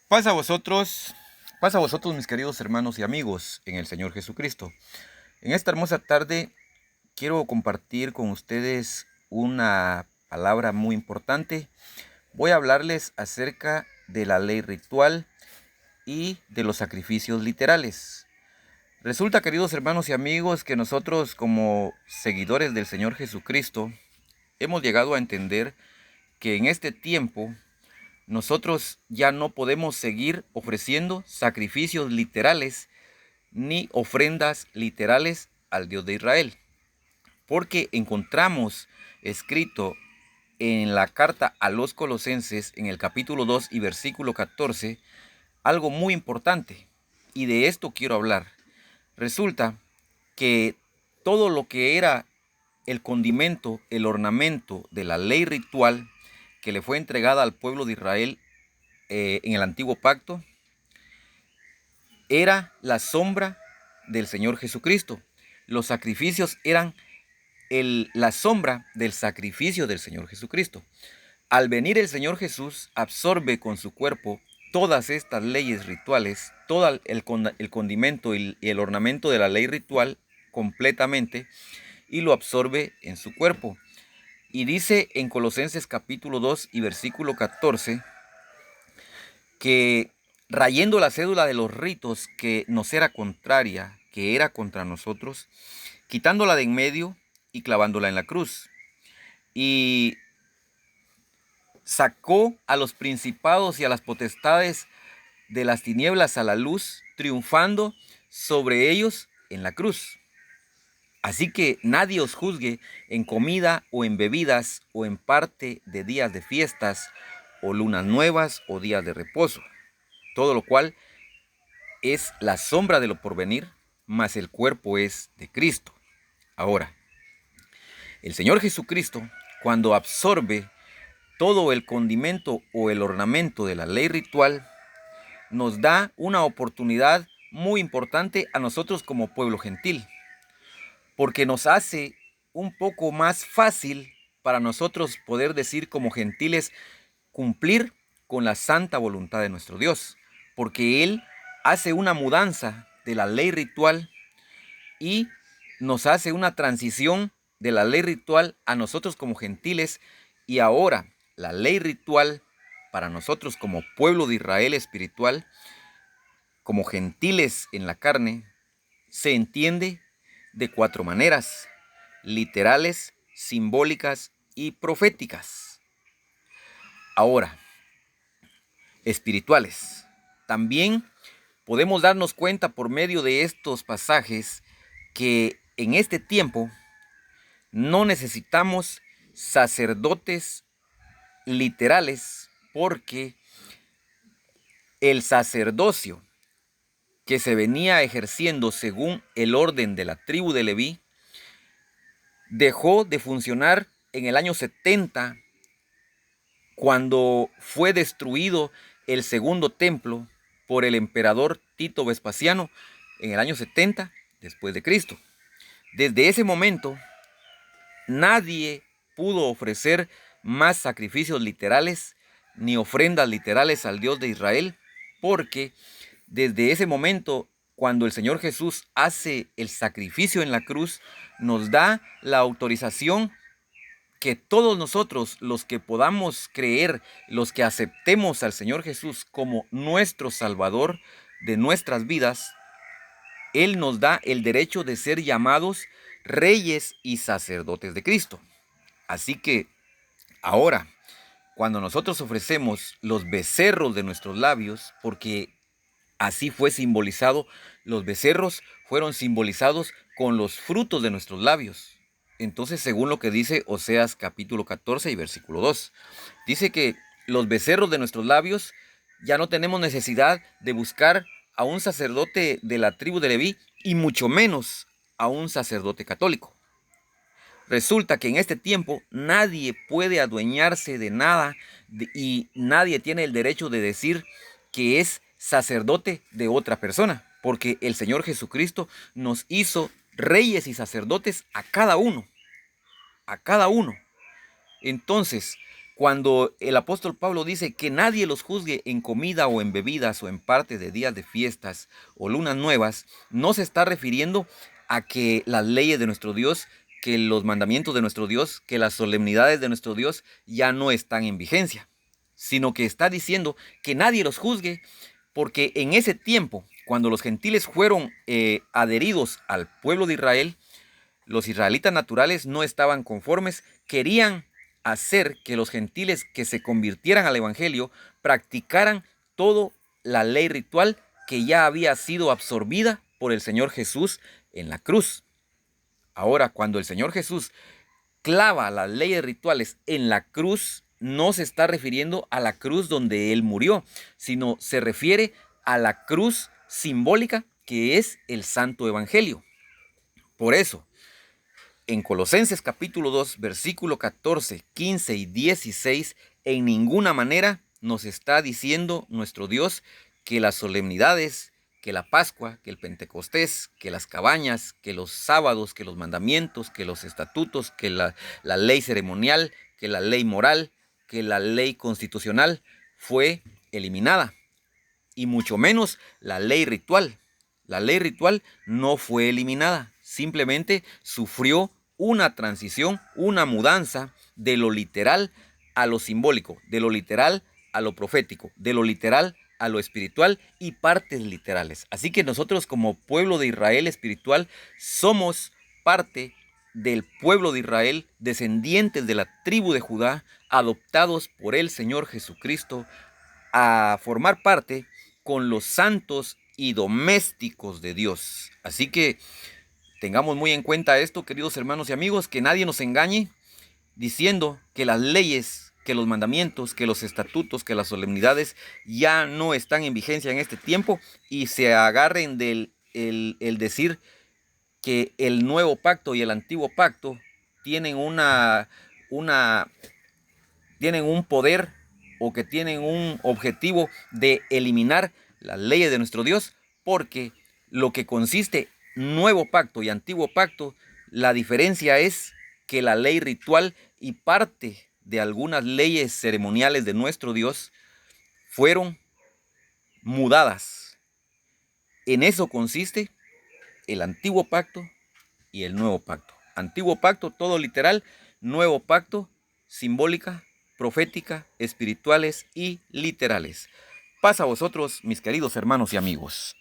Paz a vosotros, paz a vosotros mis queridos hermanos y amigos en el Señor Jesucristo. En esta hermosa tarde quiero compartir con ustedes una palabra muy importante. Voy a hablarles acerca de la ley ritual y de los sacrificios literales. Resulta, queridos hermanos y amigos, que nosotros como seguidores del Señor Jesucristo hemos llegado a entender que en este tiempo nosotros ya no podemos seguir ofreciendo sacrificios literales ni ofrendas literales al Dios de Israel, porque encontramos escrito en la carta a los Colosenses, en el capítulo 2 y versículo 14, algo muy importante, y de esto quiero hablar. Resulta que todo lo que era el condimento, el ornamento de la ley ritual que le fue entregada al pueblo de Israel en el antiguo pacto, era la sombra del Señor Jesucristo. Los sacrificios eran la sombra del sacrificio del Señor Jesucristo. Al venir el Señor Jesús, absorbe con su cuerpo todas estas leyes rituales, todo el condimento y el ornamento de la ley ritual completamente, y lo absorbe en su cuerpo. Y dice en Colosenses capítulo 2 y versículo 14, que rayendo la cédula de los ritos que nos era contraria, que era contra nosotros, quitándola de en medio y clavándola en la cruz. Y sacó a los principados y a las potestades de las tinieblas a la luz, triunfando sobre ellos en la cruz. Así que nadie os juzgue en comida o en bebidas o en parte de días de fiestas o lunas nuevas o días de reposo, todo lo cual es la sombra de lo porvenir, mas el cuerpo es de Cristo. Ahora, el Señor Jesucristo, cuando absorbe todo el condimento o el ornamento de la ley ritual, nos da una oportunidad muy importante a nosotros como pueblo gentil, porque nos hace un poco más fácil para nosotros poder decir como gentiles, cumplir con la santa voluntad de nuestro Dios, porque Él hace una mudanza de la ley ritual y nos hace una transición de la ley ritual a nosotros como gentiles, y ahora la ley ritual para nosotros como pueblo de Israel espiritual, como gentiles en la carne, se entiende de cuatro maneras: literales, simbólicas y proféticas. Ahora, espirituales. También podemos darnos cuenta por medio de estos pasajes que en este tiempo no necesitamos sacerdotes literales, porque el sacerdocio que se venía ejerciendo según el orden de la tribu de Leví dejó de funcionar en el año 70, cuando fue destruido el segundo templo por el emperador Tito Vespasiano en el año 70 después de Cristo. Desde ese momento nadie pudo ofrecer más sacrificios literales ni ofrendas literales al Dios de Israel, porque desde ese momento, cuando el Señor Jesús hace el sacrificio en la cruz, nos da la autorización que todos nosotros, los que podamos creer, los que aceptemos al Señor Jesús como nuestro Salvador de nuestras vidas, Él nos da el derecho de ser llamados reyes y sacerdotes de Cristo. Así que ahora, cuando nosotros ofrecemos los becerros de nuestros labios, porque así fue simbolizado, los becerros fueron simbolizados con los frutos de nuestros labios. Entonces, según lo que dice Oseas capítulo 14 y versículo 2, dice que los becerros de nuestros labios, ya no tenemos necesidad de buscar a un sacerdote de la tribu de Leví, y mucho menos a un sacerdote católico. Resulta que en este tiempo nadie puede adueñarse de nada y nadie tiene el derecho de decir que es sacerdote de otra persona, porque el Señor Jesucristo nos hizo reyes y sacerdotes a cada uno, a cada uno. Entonces, Cuando el apóstol Pablo dice que nadie los juzgue en comida o en bebidas o en parte de días de fiestas o lunas nuevas, no se está refiriendo a que las leyes de nuestro Dios, que los mandamientos de nuestro Dios, que las solemnidades de nuestro Dios ya no están en vigencia, sino que está diciendo que nadie los juzgue, porque en ese tiempo, cuando los gentiles fueron adheridos al pueblo de Israel, los israelitas naturales no estaban conformes, querían hacer que los gentiles que se convirtieran al evangelio practicaran toda la ley ritual que ya había sido absorbida por el Señor Jesús en la cruz. Ahora, cuando el Señor Jesús clava las leyes rituales en la cruz, no se está refiriendo a la cruz donde Él murió, sino se refiere a la cruz simbólica que es el Santo Evangelio. Por eso, en Colosenses capítulo 2, versículo 14, 15 y 16, en ninguna manera nos está diciendo nuestro Dios que las solemnidades, que la Pascua, que el Pentecostés, que las cabañas, que los sábados, que los mandamientos, que los estatutos, que la ley ceremonial, que la ley moral, que la ley constitucional fue eliminada, y mucho menos la ley ritual. La ley ritual no fue eliminada, simplemente sufrió una transición, una mudanza de lo literal a lo simbólico, de lo literal a lo profético, de lo literal a lo espiritual y partes literales. Así que nosotros como pueblo de Israel espiritual somos parte del pueblo de Israel, descendientes de la tribu de Judá, adoptados por el Señor Jesucristo a formar parte con los santos y domésticos de Dios. Así que tengamos muy en cuenta esto, queridos hermanos y amigos, que nadie nos engañe diciendo que las leyes, que los mandamientos, que los estatutos, que las solemnidades ya no están en vigencia en este tiempo y se agarren del el decir que el nuevo pacto y el antiguo pacto tienen tienen un poder o que tienen un objetivo de eliminar las leyes de nuestro Dios, porque lo que consiste nuevo pacto y antiguo pacto, la diferencia es que la ley ritual y parte de algunas leyes ceremoniales de nuestro Dios fueron mudadas. En eso consiste el antiguo pacto y el nuevo pacto. Antiguo pacto, todo literal; nuevo pacto, simbólica, profética, espirituales y literales. Paz a vosotros, mis queridos hermanos y amigos.